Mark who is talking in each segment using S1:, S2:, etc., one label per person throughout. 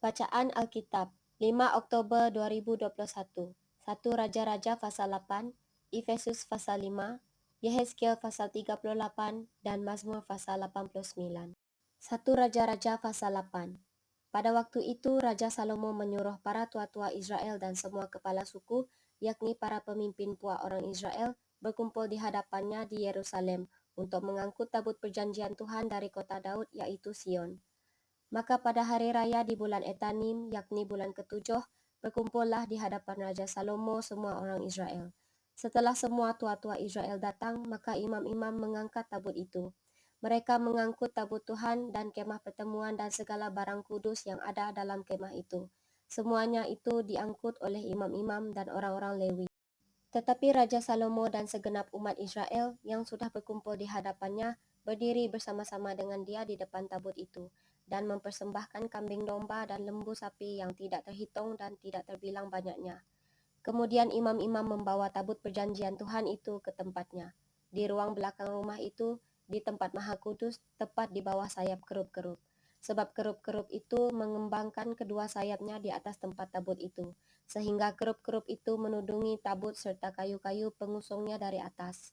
S1: Bacaan Alkitab 5 Oktober 2021. 1 Raja-Raja pasal 8, Efesus pasal 5, Yehezkiel pasal 38, dan Mazmur pasal 89. 1 Raja-Raja pasal 8. Pada waktu itu Raja Salomo menyuruh para tua-tua Israel dan semua kepala suku, yakni para pemimpin puak orang Israel, berkumpul di hadapannya di Yerusalem untuk mengangkut tabut perjanjian Tuhan dari kota Daud, yaitu Sion. Maka pada hari raya di bulan Etanim, yakni bulan ketujuh, berkumpullah di hadapan Raja Salomo semua orang Israel. Setelah semua tua-tua Israel datang, maka imam-imam mengangkat tabut itu. Mereka mengangkut tabut Tuhan dan kemah pertemuan dan segala barang kudus yang ada dalam kemah itu. Semuanya itu diangkut oleh imam-imam dan orang-orang Lewi. Tetapi Raja Salomo dan segenap umat Israel yang sudah berkumpul di hadapannya berdiri bersama-sama dengan dia di depan tabut itu dan mempersembahkan kambing domba dan lembu sapi yang tidak terhitung dan tidak terbilang banyaknya. Kemudian imam-imam membawa tabut perjanjian Tuhan itu ke tempatnya, di ruang belakang rumah itu, di tempat Maha Kudus, tepat di bawah sayap kerub-kerub. Sebab kerub-kerub itu mengembangkan kedua sayapnya di atas tempat tabut itu, sehingga kerub-kerub itu menudungi tabut serta kayu-kayu pengusungnya dari atas.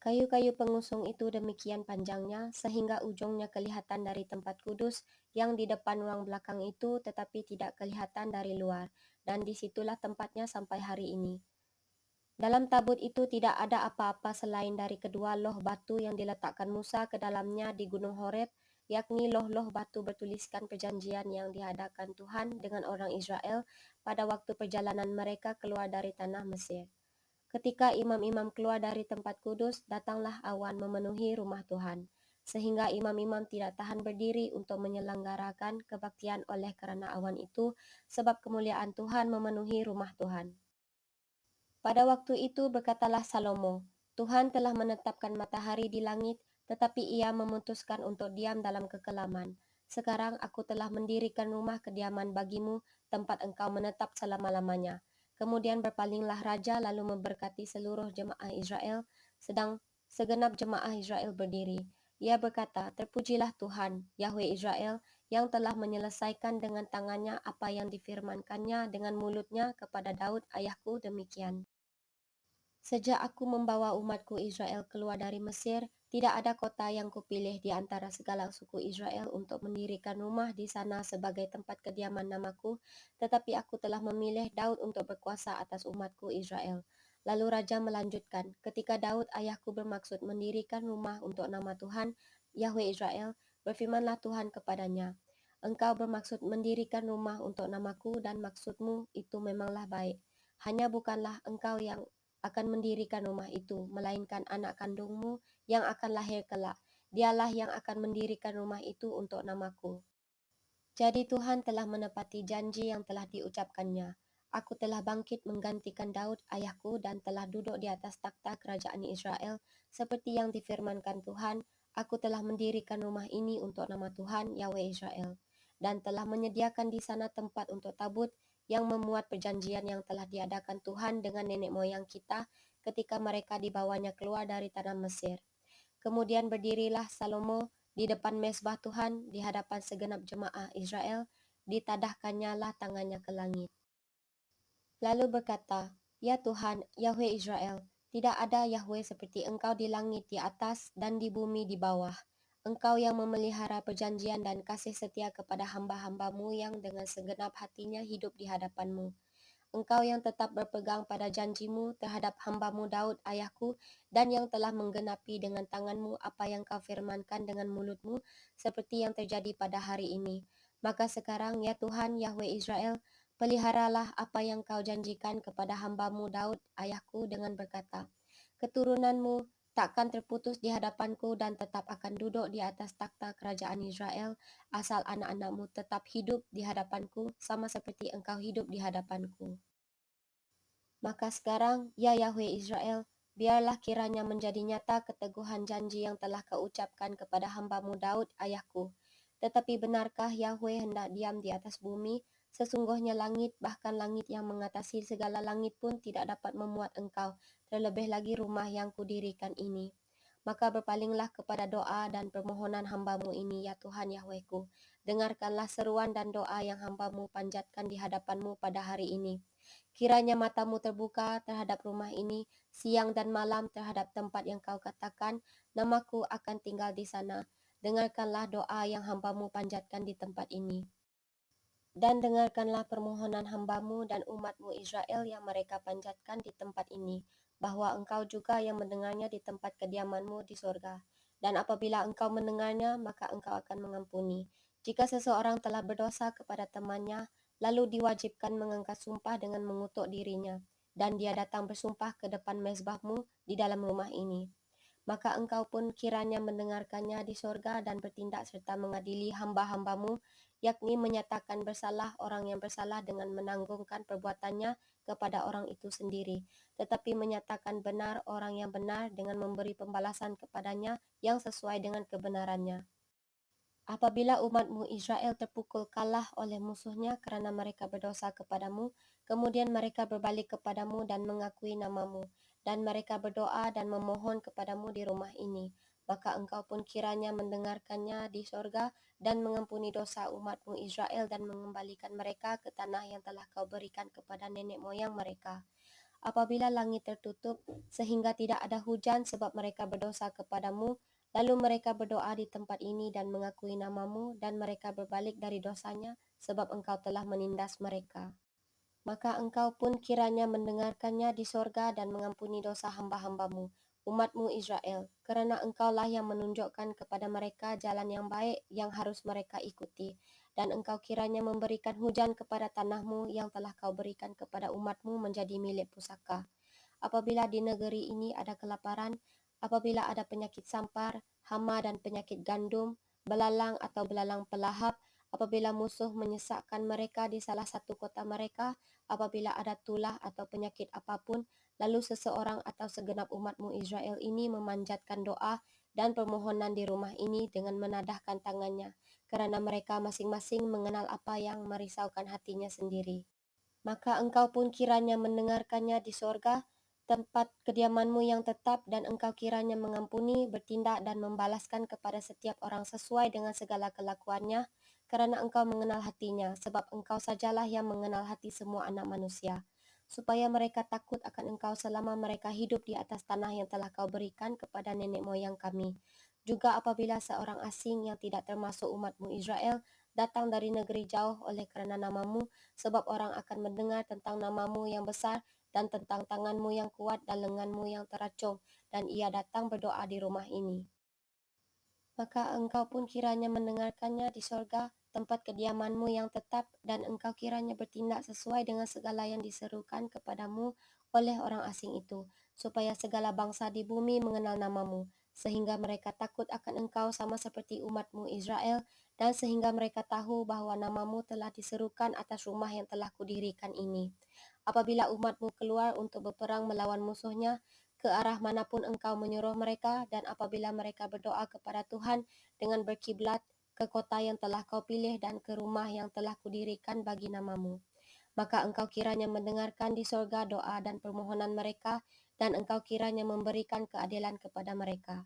S1: Kayu-kayu pengusung itu demikian panjangnya, sehingga ujungnya kelihatan dari tempat kudus yang di depan ruang belakang itu, tetapi tidak kelihatan dari luar, dan disitulah tempatnya sampai hari ini. Dalam tabut itu tidak ada apa-apa selain dari kedua loh batu yang diletakkan Musa ke dalamnya di Gunung Horeb, yakni loh-loh batu bertuliskan perjanjian yang diadakan Tuhan dengan orang Israel pada waktu perjalanan mereka keluar dari tanah Mesir. Ketika imam-imam keluar dari tempat kudus, datanglah awan memenuhi rumah Tuhan, sehingga imam-imam tidak tahan berdiri untuk menyelenggarakan kebaktian oleh kerana awan itu, sebab kemuliaan Tuhan memenuhi rumah Tuhan. Pada waktu itu berkatalah Salomo, Tuhan telah menetapkan matahari di langit, tetapi ia memutuskan untuk diam dalam kekelaman. Sekarang aku telah mendirikan rumah kediaman bagimu, tempat engkau menetap selama-lamanya. Kemudian berpalinglah raja lalu memberkati seluruh jemaah Israel, sedang segenap jemaah Israel berdiri. Ia berkata, terpujilah Tuhan, Yahweh Israel, yang telah menyelesaikan dengan tangannya apa yang difirmankannya dengan mulutnya kepada Daud ayahku demikian. Sejak aku membawa umatku Israel keluar dari Mesir, tidak ada kota yang kupilih di antara segala suku Israel untuk mendirikan rumah di sana sebagai tempat kediaman namaku, tetapi aku telah memilih Daud untuk berkuasa atas umatku Israel. Lalu Raja melanjutkan, ketika Daud ayahku bermaksud mendirikan rumah untuk nama Tuhan, Yahweh Israel, berfirmanlah Tuhan kepadanya, engkau bermaksud mendirikan rumah untuk namaku dan maksudmu itu memanglah baik. Hanya bukanlah engkau yang akan mendirikan rumah itu, melainkan anak kandungmu yang akan lahir kelak. Dialah yang akan mendirikan rumah itu untuk namaku. Jadi Tuhan telah menepati janji yang telah diucapkannya. Aku telah bangkit menggantikan Daud ayahku dan telah duduk di atas takhta kerajaan Israel, seperti yang difirmankan Tuhan, aku telah mendirikan rumah ini untuk nama Tuhan, Yahweh Israel, dan telah menyediakan di sana tempat untuk tabut yang memuat perjanjian yang telah diadakan Tuhan dengan nenek moyang kita ketika mereka dibawanya keluar dari tanah Mesir. Kemudian berdirilah Salomo di depan mezbah Tuhan di hadapan segenap jemaah Israel, ditadahkannya lah tangannya ke langit. Lalu berkata, ya Tuhan, Yahweh Israel, tidak ada Yahweh seperti Engkau di langit di atas dan di bumi di bawah. Engkau yang memelihara perjanjian dan kasih setia kepada hamba-hambamu yang dengan segenap hatinya hidup di hadapanmu. Engkau yang tetap berpegang pada janjimu terhadap hambamu Daud ayahku dan yang telah menggenapi dengan tanganmu apa yang kau firmankan dengan mulutmu seperti yang terjadi pada hari ini. Maka sekarang ya Tuhan Yahweh Israel, peliharalah apa yang kau janjikan kepada hambamu Daud ayahku dengan berkata, keturunanmu takkan terputus di hadapanku dan tetap akan duduk di atas takhta kerajaan Israel, asal anak-anakmu tetap hidup di hadapanku sama seperti engkau hidup di hadapanku. Maka sekarang, ya Yahweh Israel, biarlah kiranya menjadi nyata keteguhan janji yang telah kau ucapkan kepada hambamu Daud ayahku. Tetapi benarkah Yahweh hendak diam di atas bumi? Sesungguhnya langit, bahkan langit yang mengatasi segala langit pun tidak dapat memuat engkau, terlebih lagi rumah yang kudirikan ini. Maka berpalinglah kepada doa dan permohonan hambamu ini, ya Tuhan Yahwehku, dengarkanlah seruan dan doa yang hamba-Mu panjatkan di hadapan-Mu pada hari ini. Kiranya matamu terbuka terhadap rumah ini, siang dan malam terhadap tempat yang kau katakan, namaku akan tinggal di sana. Dengarkanlah doa yang hamba-Mu panjatkan di tempat ini. Dan dengarkanlah permohonan hamba-Mu dan umat-Mu Israel yang mereka panjatkan di tempat ini, bahwa Engkau juga yang mendengarnya di tempat kediaman-Mu di sorga. Dan apabila Engkau mendengarnya, maka Engkau akan mengampuni. Jika seseorang telah berdosa kepada temannya, lalu diwajibkan mengangkat sumpah dengan mengutuk dirinya, dan dia datang bersumpah ke depan mezbah-Mu di dalam rumah ini, maka Engkau pun kiranya mendengarkannya di sorga dan bertindak serta mengadili hamba-hamba-Mu, yakni menyatakan bersalah orang yang bersalah dengan menanggungkan perbuatannya kepada orang itu sendiri, tetapi menyatakan benar orang yang benar dengan memberi pembalasan kepadanya yang sesuai dengan kebenarannya. Apabila umat-Mu Israel terpukul kalah oleh musuhnya kerana mereka berdosa kepadamu, kemudian mereka berbalik kepadamu dan mengakui namamu, dan mereka berdoa dan memohon kepadamu di rumah ini, maka Engkau pun kiranya mendengarkannya di sorga dan mengampuni dosa umat-Mu Israel dan mengembalikan mereka ke tanah yang telah Kau berikan kepada nenek moyang mereka. Apabila langit tertutup sehingga tidak ada hujan sebab mereka berdosa kepadamu, lalu mereka berdoa di tempat ini dan mengakui namamu, dan mereka berbalik dari dosanya sebab Engkau telah menindas mereka. Maka Engkau pun kiranya mendengarkannya di sorga dan mengampuni dosa hamba-hambamu, umatmu Israel, kerana Engkaulah yang menunjukkan kepada mereka jalan yang baik yang harus mereka ikuti, dan Engkau kiranya memberikan hujan kepada tanahmu yang telah Kau berikan kepada umatmu menjadi milik pusaka. Apabila di negeri ini ada kelaparan, apabila ada penyakit sampar, hama dan penyakit gandum, belalang atau belalang pelahap, apabila musuh menyesakkan mereka di salah satu kota mereka, apabila ada tulah atau penyakit apapun, lalu seseorang atau segenap umatmu Israel ini memanjatkan doa dan permohonan di rumah ini dengan menadahkan tangannya, kerana mereka masing-masing mengenal apa yang merisaukan hatinya sendiri. Maka Engkau pun kiranya mendengarkannya di sorga, tempat kediaman-Mu yang tetap, dan Engkau kiranya mengampuni, bertindak dan membalaskan kepada setiap orang sesuai dengan segala kelakuannya, kerana Engkau mengenal hatinya, sebab Engkau sajalah yang mengenal hati semua anak manusia, supaya mereka takut akan Engkau selama mereka hidup di atas tanah yang telah Kau berikan kepada nenek moyang kami. Juga apabila seorang asing yang tidak termasuk umat-Mu Israel datang dari negeri jauh oleh kerana namamu, sebab orang akan mendengar tentang namamu yang besar dan tentang tanganmu yang kuat dan lenganmu yang teracung, dan ia datang berdoa di rumah ini. Maka Engkau pun kiranya mendengarkannya di sorga, tempat kediaman-Mu yang tetap, dan Engkau kiranya bertindak sesuai dengan segala yang diserukan kepadamu oleh orang asing itu, supaya segala bangsa di bumi mengenal namamu, sehingga mereka takut akan Engkau sama seperti umat-Mu Israel, dan sehingga mereka tahu bahwa namamu telah diserukan atas rumah yang telah kudirikan ini. Apabila umat-Mu keluar untuk berperang melawan musuhnya, ke arah manapun Engkau menyuruh mereka, dan apabila mereka berdoa kepada Tuhan dengan berkiblat ke kota yang telah Kau pilih dan ke rumah yang telah kudirikan bagi namamu, maka Engkau kiranya mendengarkan di sorga doa dan permohonan mereka, dan Engkau kiranya memberikan keadilan kepada mereka.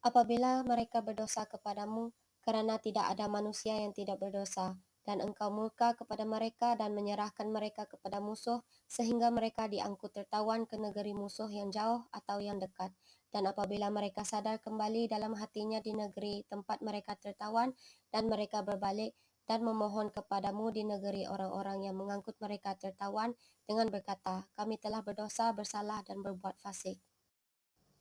S1: Apabila mereka berdosa kepadamu, kerana tidak ada manusia yang tidak berdosa, dan Engkau murka kepada mereka dan menyerahkan mereka kepada musuh, sehingga mereka diangkut tertawan ke negeri musuh yang jauh atau yang dekat. Dan apabila mereka sadar kembali dalam hatinya di negeri tempat mereka tertawan, dan mereka berbalik dan memohon kepadamu di negeri orang-orang yang mengangkut mereka tertawan dengan berkata, kami telah berdosa, bersalah dan berbuat fasik.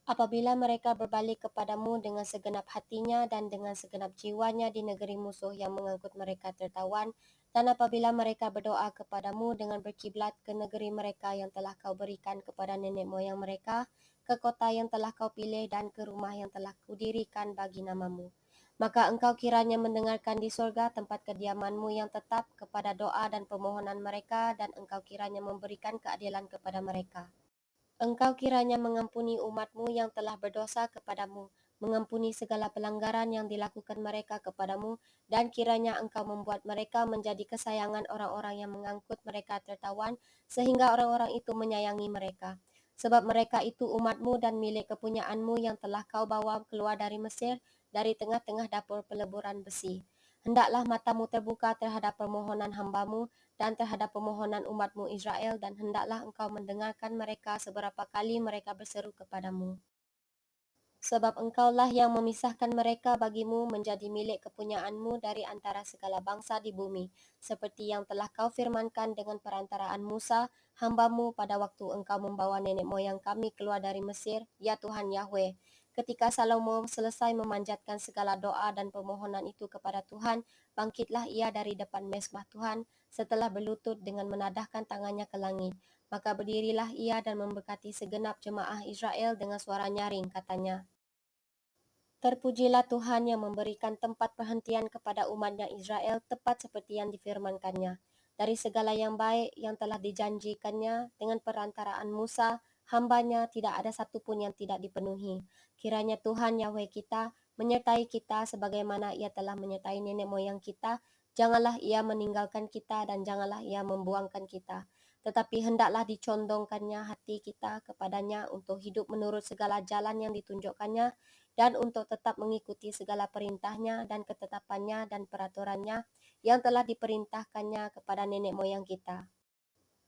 S1: Apabila mereka berbalik kepadamu dengan segenap hatinya dan dengan segenap jiwanya di negeri musuh yang mengangkut mereka tertawan, dan apabila mereka berdoa kepadamu dengan berkiblat ke negeri mereka yang telah Kau berikan kepada nenek moyang mereka, ke kota yang telah Kau pilih dan ke rumah yang telah Kudirikan bagi namamu, maka Engkau kiranya mendengarkan di sorga tempat kediaman-Mu yang tetap kepada doa dan permohonan mereka, dan Engkau kiranya memberikan keadilan kepada mereka. Engkau kiranya mengampuni umat-Mu yang telah berdosa kepadamu, mengampuni segala pelanggaran yang dilakukan mereka kepadamu, dan kiranya Engkau membuat mereka menjadi kesayangan orang-orang yang mengangkut mereka tertawan, sehingga orang-orang itu menyayangi mereka. Sebab mereka itu umat-Mu dan milik kepunyaan-Mu yang telah Kau bawa keluar dari Mesir, dari tengah-tengah dapur peleburan besi. Hendaklah matamu terbuka terhadap permohonan hambamu dan terhadap permohonan umatmu Israel, dan hendaklah engkau mendengarkan mereka seberapa kali mereka berseru kepadamu. Sebab engkaulah yang memisahkan mereka bagimu menjadi milik kepunyaanmu dari antara segala bangsa di bumi, seperti yang telah kau firmankan dengan perantaraan Musa, hambamu pada waktu engkau membawa nenek moyang kami keluar dari Mesir, ya Tuhan Yahweh. Ketika Salomo selesai memanjatkan segala doa dan permohonan itu kepada Tuhan, bangkitlah ia dari depan mezbah Tuhan setelah berlutut dengan menadahkan tangannya ke langit. Maka berdirilah ia dan memberkati segenap jemaah Israel dengan suara nyaring, katanya, Terpujilah Tuhan yang memberikan tempat perhentian kepada umatnya Israel tepat seperti yang difirmankannya. Dari segala yang baik yang telah dijanjikannya dengan perantaraan Musa, hambanya, tidak ada satupun yang tidak dipenuhi. Kiranya Tuhan Yahweh kita menyertai kita sebagaimana ia telah menyertai nenek moyang kita. Janganlah ia meninggalkan kita dan janganlah ia membuangkan kita. Tetapi hendaklah dicondongkannya hati kita kepadanya untuk hidup menurut segala jalan yang ditunjukkannya dan untuk tetap mengikuti segala perintahnya dan ketetapannya dan peraturannya yang telah diperintahkannya kepada nenek moyang kita.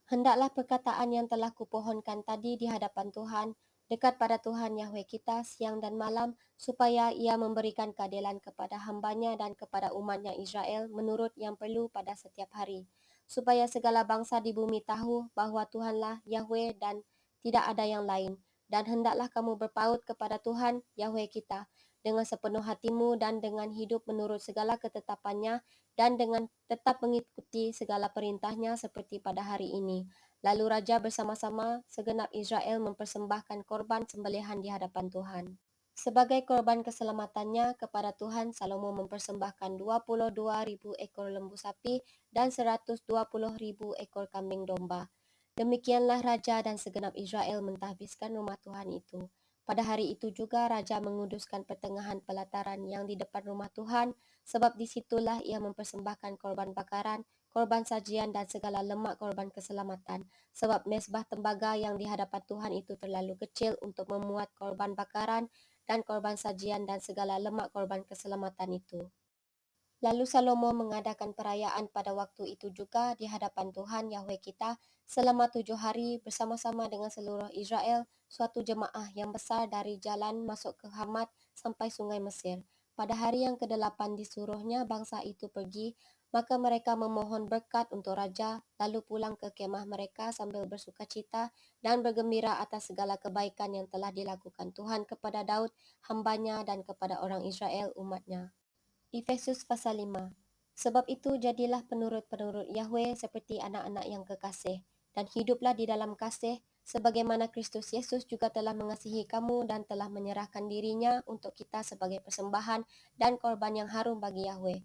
S1: Hendaklah perkataan yang telah kupohonkan tadi di hadapan Tuhan, dekat pada Tuhan Yahweh kita siang dan malam, supaya ia memberikan keadilan kepada hambanya dan kepada umatnya Israel menurut yang perlu pada setiap hari, supaya segala bangsa di bumi tahu bahwa Tuhanlah Yahweh dan tidak ada yang lain. Dan hendaklah kamu berpaut kepada Tuhan Yahweh kita dengan sepenuh hatimu dan dengan hidup menurut segala ketetapannya dan dengan tetap mengikuti segala perintahnya seperti pada hari ini. Lalu raja bersama-sama segenap Israel mempersembahkan korban sembelihan di hadapan Tuhan. Sebagai korban keselamatannya kepada Tuhan, Salomo mempersembahkan 22.000 ekor lembu sapi dan 120.000 ekor kambing domba. Demikianlah raja dan segenap Israel mentahbiskan rumah Tuhan itu. Pada hari itu juga raja menguduskan pertengahan pelataran yang di depan rumah Tuhan, sebab disitulah ia mempersembahkan korban bakaran, korban sajian dan segala lemak korban keselamatan. Sebab mezbah tembaga yang di hadapan Tuhan itu terlalu kecil untuk memuat korban bakaran dan korban sajian dan segala lemak korban keselamatan itu. Lalu Salomo mengadakan perayaan pada waktu itu juga di hadapan Tuhan Yahweh kita selama 7 hari bersama-sama dengan seluruh Israel, suatu jemaah yang besar dari jalan masuk ke Hamat sampai sungai Mesir. Pada hari yang ke-8 disuruhnya bangsa itu pergi, maka mereka memohon berkat untuk raja, lalu pulang ke kemah mereka sambil bersukacita dan bergembira atas segala kebaikan yang telah dilakukan Tuhan kepada Daud, hambanya, dan kepada orang Israel umatnya. Efesus pasal 5. Sebab itu jadilah penurut-penurut Yahweh seperti anak-anak yang kekasih, dan hiduplah di dalam kasih, sebagaimana Kristus Yesus juga telah mengasihi kamu dan telah menyerahkan dirinya untuk kita sebagai persembahan dan korban yang harum bagi Yahweh.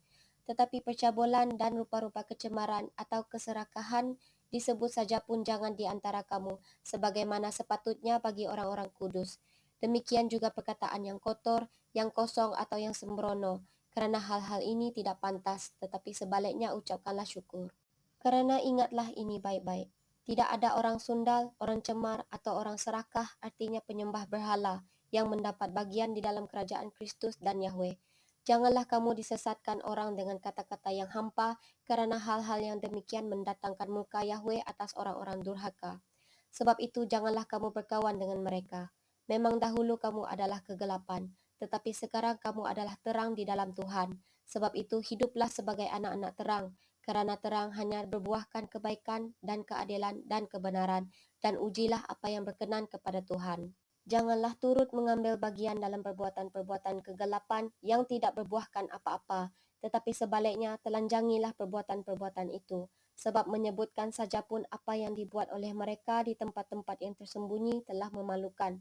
S1: Tetapi percabulan dan rupa-rupa kecemaran atau keserakahan disebut saja pun jangan di antara kamu, sebagaimana sepatutnya bagi orang-orang kudus. Demikian juga perkataan yang kotor, yang kosong atau yang sembrono, kerana hal-hal ini tidak pantas, tetapi sebaliknya ucapkanlah syukur. Kerana ingatlah ini baik-baik. Tidak ada orang sundal, orang cemar, atau orang serakah, artinya penyembah berhala, yang mendapat bagian di dalam kerajaan Kristus dan Yahweh. Janganlah kamu disesatkan orang dengan kata-kata yang hampa, kerana hal-hal yang demikian mendatangkan muka Yahweh atas orang-orang durhaka. Sebab itu janganlah kamu berkawan dengan mereka. Memang dahulu kamu adalah kegelapan, tetapi sekarang kamu adalah terang di dalam Tuhan. Sebab itu hiduplah sebagai anak-anak terang, kerana terang hanya berbuahkan kebaikan dan keadilan dan kebenaran, dan ujilah apa yang berkenan kepada Tuhan. Janganlah turut mengambil bagian dalam perbuatan-perbuatan kegelapan yang tidak berbuahkan apa-apa, tetapi sebaliknya telanjangilah perbuatan-perbuatan itu, sebab menyebutkan saja pun apa yang dibuat oleh mereka di tempat-tempat yang tersembunyi telah memalukan.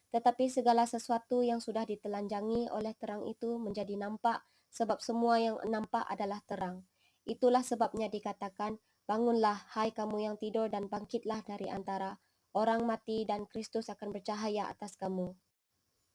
S1: Tetapi segala sesuatu yang sudah ditelanjangi oleh terang itu menjadi nampak, sebab semua yang nampak adalah terang. Itulah sebabnya dikatakan, bangunlah, hai kamu yang tidur, dan bangkitlah dari antara orang mati, dan Kristus akan bercahaya atas kamu.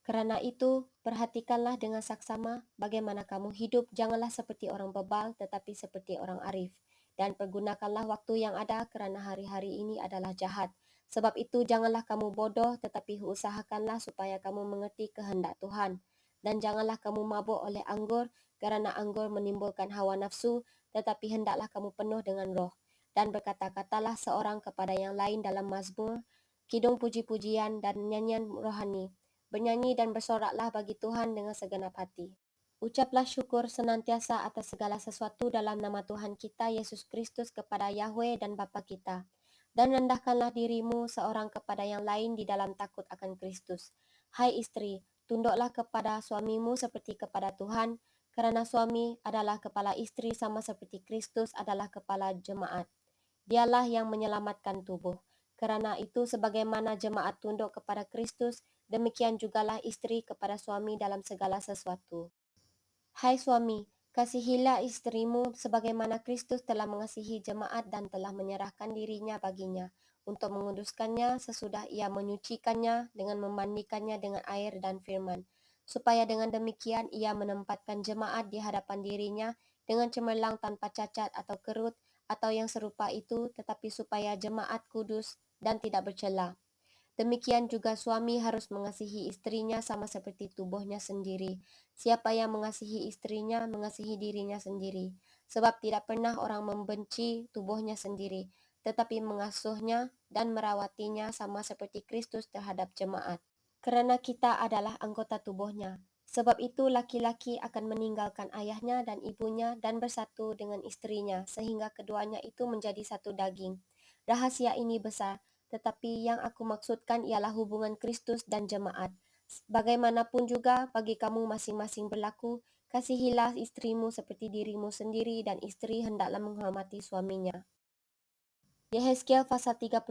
S1: Kerana itu, perhatikanlah dengan saksama bagaimana kamu hidup, janganlah seperti orang bebal, tetapi seperti orang arif. Dan pergunakanlah waktu yang ada, kerana hari-hari ini adalah jahat. Sebab itu janganlah kamu bodoh, tetapi usahakanlah supaya kamu mengerti kehendak Tuhan. Dan janganlah kamu mabuk oleh anggur, kerana anggur menimbulkan hawa nafsu, tetapi hendaklah kamu penuh dengan roh. Dan berkata-katalah seorang kepada yang lain dalam mazmur, kidung puji-pujian dan nyanyian rohani. Bernyanyi dan bersoraklah bagi Tuhan dengan segenap hati. Ucaplah syukur senantiasa atas segala sesuatu dalam nama Tuhan kita Yesus Kristus kepada Yahweh dan Bapa kita. Dan rendahkanlah dirimu seorang kepada yang lain di dalam takut akan Kristus. Hai istri, tunduklah kepada suamimu seperti kepada Tuhan, kerana suami adalah kepala istri sama seperti Kristus adalah kepala jemaat. Dialah yang menyelamatkan tubuh. Kerana itu sebagaimana jemaat tunduk kepada Kristus, demikian jugalah istri kepada suami dalam segala sesuatu. Hai suami, kasihilah isterimu sebagaimana Kristus telah mengasihi jemaat dan telah menyerahkan dirinya baginya, untuk menguduskannya sesudah ia menyucikannya dengan memandikannya dengan air dan firman, supaya dengan demikian ia menempatkan jemaat di hadapan dirinya dengan cemerlang tanpa cacat atau kerut atau yang serupa itu, tetapi supaya jemaat kudus dan tidak bercela. Demikian juga suami harus mengasihi istrinya sama seperti tubuhnya sendiri. Siapa yang mengasihi istrinya, mengasihi dirinya sendiri. Sebab tidak pernah orang membenci tubuhnya sendiri, tetapi mengasuhnya dan merawatinya sama seperti Kristus terhadap jemaat. Kerana kita adalah anggota tubuhnya. Sebab itu laki-laki akan meninggalkan ayahnya dan ibunya dan bersatu dengan istrinya, sehingga keduanya itu menjadi satu daging. Rahasia ini besar, tetapi yang aku maksudkan ialah hubungan Kristus dan jemaat. Bagaimanapun juga bagi kamu masing-masing berlaku, kasihilah istrimu seperti dirimu sendiri dan istri hendaklah menghormati suaminya. Yehezkiel pasal 38.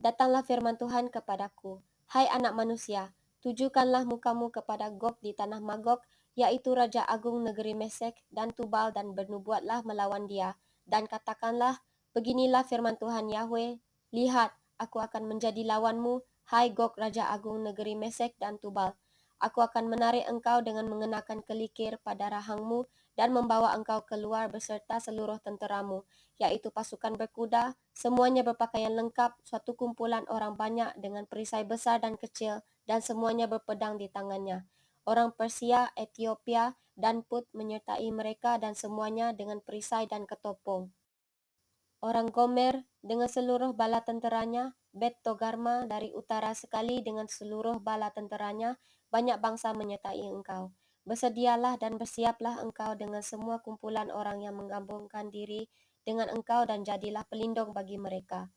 S1: Datanglah firman Tuhan kepadaku, hai anak manusia, tujukanlah mukamu kepada Gog di tanah Magog, yaitu Raja Agung negeri Mesek dan Tubal, dan bernubuatlah melawan dia, dan katakanlah, beginilah firman Tuhan Yahweh, lihat, aku akan menjadi lawanmu, hai Gog Raja Agung negeri Mesek dan Tubal. Aku akan menarik engkau dengan mengenakan kelikir pada rahangmu dan membawa engkau keluar beserta seluruh tenteramu, yaitu pasukan berkuda, semuanya berpakaian lengkap, suatu kumpulan orang banyak dengan perisai besar dan kecil, dan semuanya berpedang di tangannya. Orang Persia, Ethiopia, dan Put menyertai mereka dan semuanya dengan perisai dan ketopong. Orang Gomer dengan seluruh bala tenteranya, Bet Togarma dari utara sekali dengan seluruh bala tenteranya, banyak bangsa menyertai engkau. Bersedialah dan bersiaplah engkau dengan semua kumpulan orang yang menggabungkan diri dengan engkau dan jadilah pelindung bagi mereka.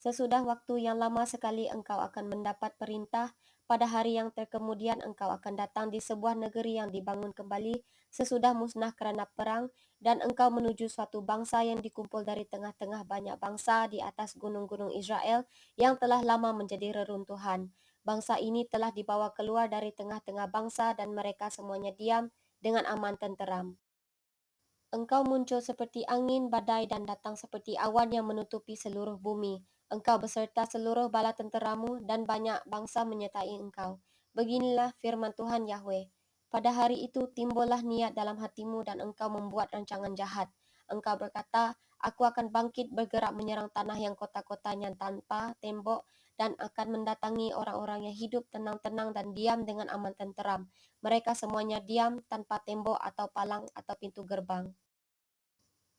S1: Sesudah waktu yang lama sekali engkau akan mendapat perintah, pada hari yang terkemudian engkau akan datang di sebuah negeri yang dibangun kembali sesudah musnah kerana perang, dan engkau menuju suatu bangsa yang dikumpul dari tengah-tengah banyak bangsa di atas gunung-gunung Israel yang telah lama menjadi reruntuhan. Bangsa ini telah dibawa keluar dari tengah-tengah bangsa dan mereka semuanya diam dengan aman tenteram. Engkau muncul seperti angin badai dan datang seperti awan yang menutupi seluruh bumi. Engkau beserta seluruh bala tenteramu dan banyak bangsa menyertai engkau. Beginilah firman Tuhan Yahweh. Pada hari itu timbullah niat dalam hatimu dan engkau membuat rancangan jahat. Engkau berkata, aku akan bangkit bergerak menyerang tanah yang kota-kotanya tanpa tembok dan akan mendatangi orang-orang yang hidup tenang-tenang dan diam dengan aman tenteram. Mereka semuanya diam tanpa tembok atau palang atau pintu gerbang.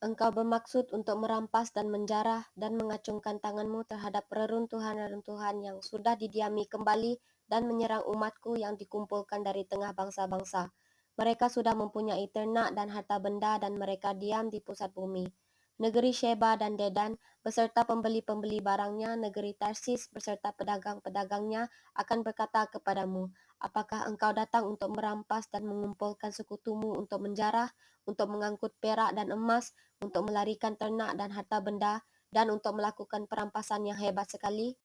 S1: Engkau bermaksud untuk merampas dan menjarah dan mengacungkan tanganmu terhadap reruntuhan-reruntuhan yang sudah didiami kembali dan menyerang umatku yang dikumpulkan dari tengah bangsa-bangsa. Mereka sudah mempunyai ternak dan harta benda dan mereka diam di pusat bumi. Negeri Sheba dan Dedan beserta pembeli-pembeli barangnya, negeri Tarsis beserta pedagang-pedagangnya akan berkata kepadamu, apakah engkau datang untuk merampas dan mengumpulkan sekutumu untuk menjarah, untuk mengangkut perak dan emas, untuk melarikan ternak dan harta benda, dan untuk melakukan perampasan yang hebat sekali?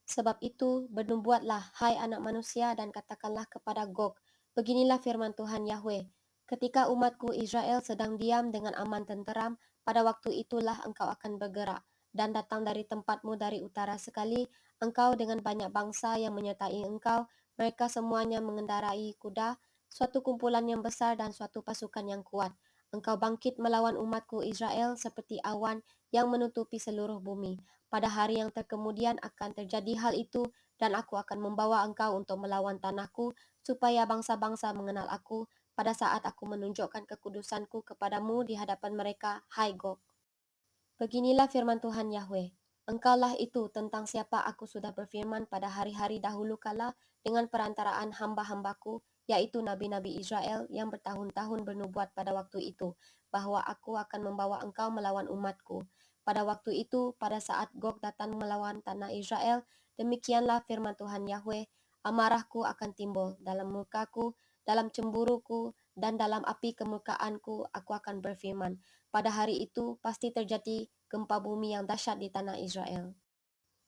S1: Sebab itu, bernubuatlah, hai anak manusia, dan katakanlah kepada Gog, beginilah firman Tuhan Yahweh, ketika umatku Israel sedang diam dengan aman tenteram, pada waktu itulah engkau akan bergerak, dan datang dari tempatmu dari utara sekali, engkau dengan banyak bangsa yang menyertai engkau, mereka semuanya mengendarai kuda, suatu kumpulan yang besar dan suatu pasukan yang kuat. Engkau bangkit melawan umatku Israel seperti awan yang menutupi seluruh bumi. Pada hari yang terkemudian akan terjadi hal itu, dan aku akan membawa engkau untuk melawan tanahku, supaya bangsa-bangsa mengenal aku, pada saat aku menunjukkan kekudusanku kepadamu di hadapan mereka, hai Gog. Beginilah firman Tuhan Yahweh. Engkaulah itu tentang siapa aku sudah berfirman pada hari-hari dahulu kala dengan perantaraan hamba-hambaku, yaitu nabi-nabi Israel yang bertahun-tahun bernubuat pada waktu itu, bahwa aku akan membawa engkau melawan umatku. Pada waktu itu, pada saat Gog datang melawan tanah Israel, demikianlah firman Tuhan Yahweh, amarahku akan timbul dalam murkaku, dalam cemburuku, dan dalam api kemurkaanku aku akan berfirman. Pada hari itu pasti terjadi gempa bumi yang dahsyat di tanah Israel.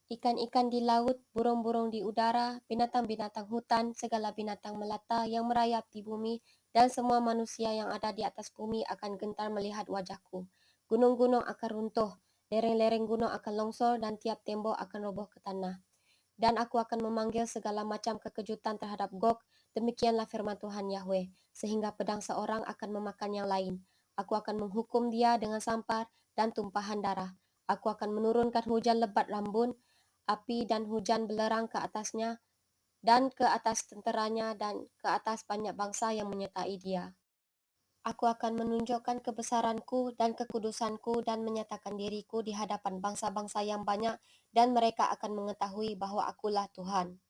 S1: Ikan-ikan di laut, burung-burung di udara, binatang-binatang hutan, segala binatang melata yang merayap di bumi, dan semua manusia yang ada di atas bumi akan gentar melihat wajahku. Gunung-gunung akan runtuh, lereng-lereng gunung akan longsor, dan tiap tembok akan roboh ke tanah. Dan aku akan memanggil segala macam kekejutan terhadap Gog, demikianlah firman Tuhan Yahweh, sehingga pedang seorang akan memakan yang lain. Aku akan menghukum dia dengan sampar dan tumpahan darah. Aku akan menurunkan hujan lebat rambun, api dan hujan belerang ke atasnya, dan ke atas tenteranya dan ke atas banyak bangsa yang menyertai dia. Aku akan menunjukkan kebesaranku dan kekudusanku dan menyatakan diriku di hadapan bangsa-bangsa yang banyak, dan mereka akan mengetahui bahwa akulah Tuhan.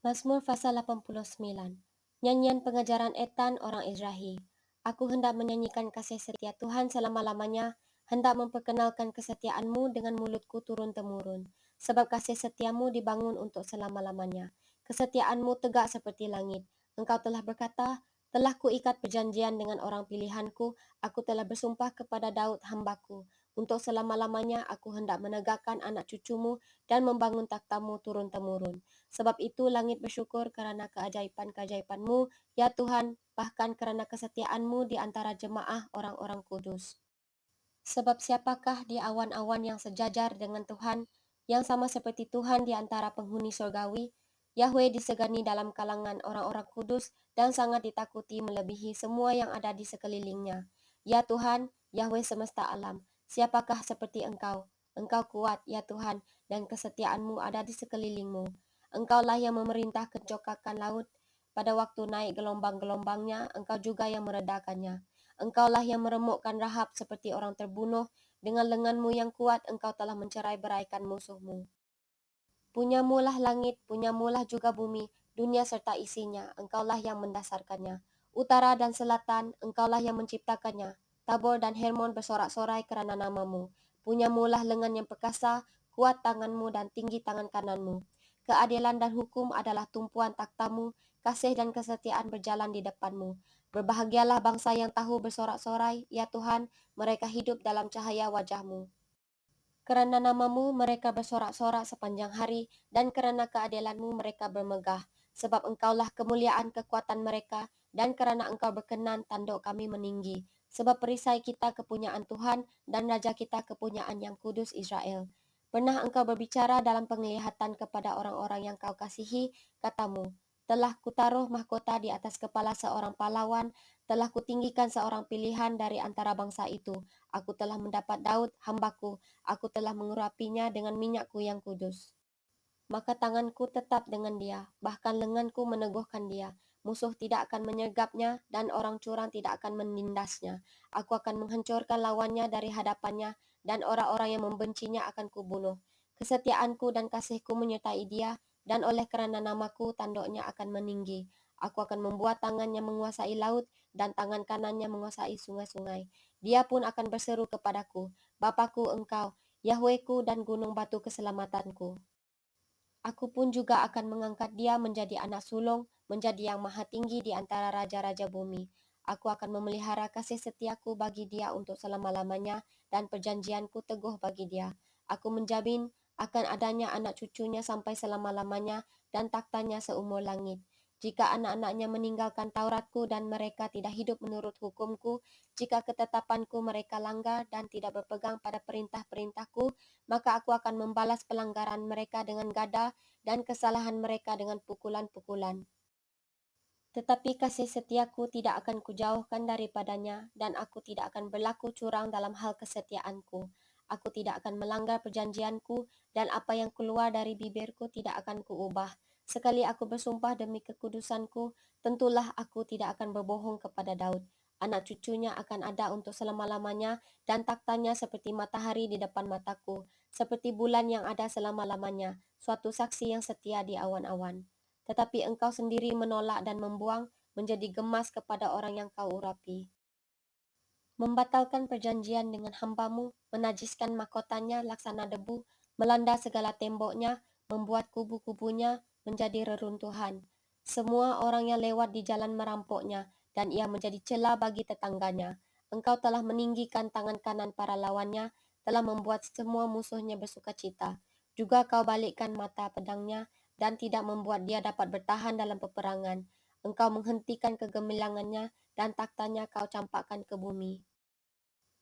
S1: Mazmur pasal 89. Nyanyian pengajaran Etan orang Izrahi. Aku hendak menyanyikan kasih setia Tuhan selama-lamanya, hendak memperkenalkan kesetiaanmu dengan mulutku turun-temurun. Sebab kasih setiamu dibangun untuk selama-lamanya. Kesetiaanmu tegak seperti langit. Engkau telah berkata, telah kuikat perjanjian dengan orang pilihanku, aku telah bersumpah kepada Daud hambaku. Untuk selama-lamanya aku hendak menegakkan anak cucumu dan membangun takhtamu turun-temurun. Sebab itu langit bersyukur kerana keajaiban-keajaibanmu, ya Tuhan, bahkan kerana kesetiaanmu di antara jemaah orang-orang kudus. Sebab siapakah di awan-awan yang sejajar dengan Tuhan, yang sama seperti Tuhan di antara penghuni surgawi? Yahweh disegani dalam kalangan orang-orang kudus dan sangat ditakuti melebihi semua yang ada di sekelilingnya. Ya Tuhan, Yahweh semesta alam, siapakah seperti Engkau? Engkau kuat, ya Tuhan, dan kesetiaanmu ada di sekelilingmu. Engkaulah yang memerintah kecokakan laut. Pada waktu naik gelombang-gelombangnya, Engkau juga yang meredakannya. Engkaulah yang meremukkan Rahab seperti orang terbunuh. Dengan lenganmu yang kuat, engkau telah mencerai-beraikan musuhmu. Punyamulah langit, punyamulah juga bumi, dunia serta isinya, engkaulah yang mendasarkannya. Utara dan selatan, engkaulah yang menciptakannya. Tabor dan Hermon bersorak-sorai kerana namamu. Punyamulah lengan yang perkasa, kuat tanganmu dan tinggi tangan kananmu. Keadilan dan hukum adalah tumpuan takhtamu, kasih dan kesetiaan berjalan di depanmu. Berbahagialah bangsa yang tahu bersorak-sorai, ya Tuhan, mereka hidup dalam cahaya wajahmu. Kerana namamu mereka bersorak-sorak sepanjang hari, dan kerana keadilanmu mereka bermegah. Sebab engkaulah kemuliaan kekuatan mereka, dan kerana engkau berkenan tanduk kami meninggi. Sebab perisai kita kepunyaan Tuhan, dan Raja kita kepunyaan yang kudus Israel. Pernah engkau berbicara dalam penglihatan kepada orang-orang yang kau kasihi, katamu, telah kutaruh mahkota di atas kepala seorang pahlawan, telah kutinggikan seorang pilihan dari antara bangsa itu. Aku telah mendapat Daud, hambaku, aku telah mengurapinya dengan minyakku yang kudus. Maka tanganku tetap dengan dia, bahkan lenganku meneguhkan dia. Musuh tidak akan menyergapnya, dan orang curang tidak akan menindasnya. Aku akan menghancurkan lawannya dari hadapannya, dan orang-orang yang membencinya akan kubunuh. Kesetiaanku dan kasihku menyertai dia, dan oleh kerana namaku tanduknya akan meninggi. Aku akan membuat tangannya menguasai laut, dan tangan kanannya menguasai sungai-sungai. Dia pun akan berseru kepadaku, Bapakku engkau, Yahwehku dan gunung batu keselamatanku. Aku pun juga akan mengangkat dia menjadi anak sulung, menjadi yang maha tinggi di antara raja-raja bumi. Aku akan memelihara kasih setiaku bagi dia untuk selama-lamanya, dan perjanjianku teguh bagi dia. Aku menjamin akan adanya anak cucunya sampai selama-lamanya, dan takhtanya seumur langit. Jika anak-anaknya meninggalkan Tauratku dan mereka tidak hidup menurut hukumku, jika ketetapanku mereka langgar dan tidak berpegang pada perintah-perintahku, maka aku akan membalas pelanggaran mereka dengan gada dan kesalahan mereka dengan pukulan-pukulan. Tetapi kasih setiaku tidak akan kujauhkan daripadanya, dan aku tidak akan berlaku curang dalam hal kesetiaanku. Aku tidak akan melanggar perjanjianku, dan apa yang keluar dari bibirku tidak akan kuubah. Sekali aku bersumpah demi kekudusanku, tentulah aku tidak akan berbohong kepada Daud. Anak cucunya akan ada untuk selama-lamanya, dan taktanya seperti matahari di depan mataku, seperti bulan yang ada selama-lamanya, suatu saksi yang setia di awan-awan. Tetapi engkau sendiri menolak dan membuang, menjadi gemas kepada orang yang kau urapi. Membatalkan perjanjian dengan hambamu, menajiskan mahkotanya laksana debu, melanda segala temboknya, membuat kubu-kubunya menjadi reruntuhan. Semua orang yang lewat di jalan merampoknya, dan ia menjadi celah bagi tetangganya. Engkau telah meninggikan tangan kanan para lawannya, telah membuat semua musuhnya bersukacita. Juga kau balikkan mata pedangnya, dan tidak membuat dia dapat bertahan dalam peperangan. Engkau menghentikan kegemilangannya, dan taktanya kau campakkan ke bumi.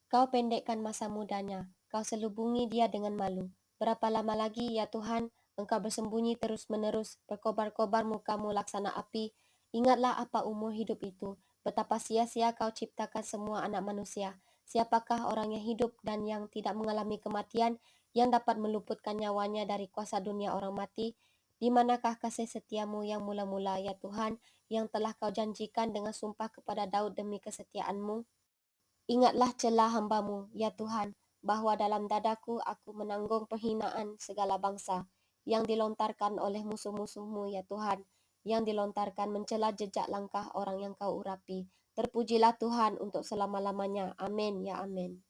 S1: Kau pendekkan masa mudanya, kau selubungi dia dengan malu. Berapa lama lagi, ya Tuhan, engkau bersembunyi terus-menerus, berkobar-kobar mukamu laksana api. Ingatlah apa umur hidup itu, betapa sia-sia kau ciptakan semua anak manusia. Siapakah orang yang hidup dan yang tidak mengalami kematian, yang dapat meluputkan nyawanya dari kuasa dunia orang mati? Di manakah kasih setiamu yang mula-mula, ya Tuhan, yang telah kau janjikan dengan sumpah kepada Daud demi kesetiaanmu? Ingatlah celah hambamu, ya Tuhan, bahwa dalam dadaku aku menanggung penghinaan segala bangsa, yang dilontarkan oleh musuh-musuhmu, ya Tuhan, yang dilontarkan mencela jejak langkah orang yang kau urapi. Terpujilah Tuhan untuk selama-lamanya. Amin, ya amin.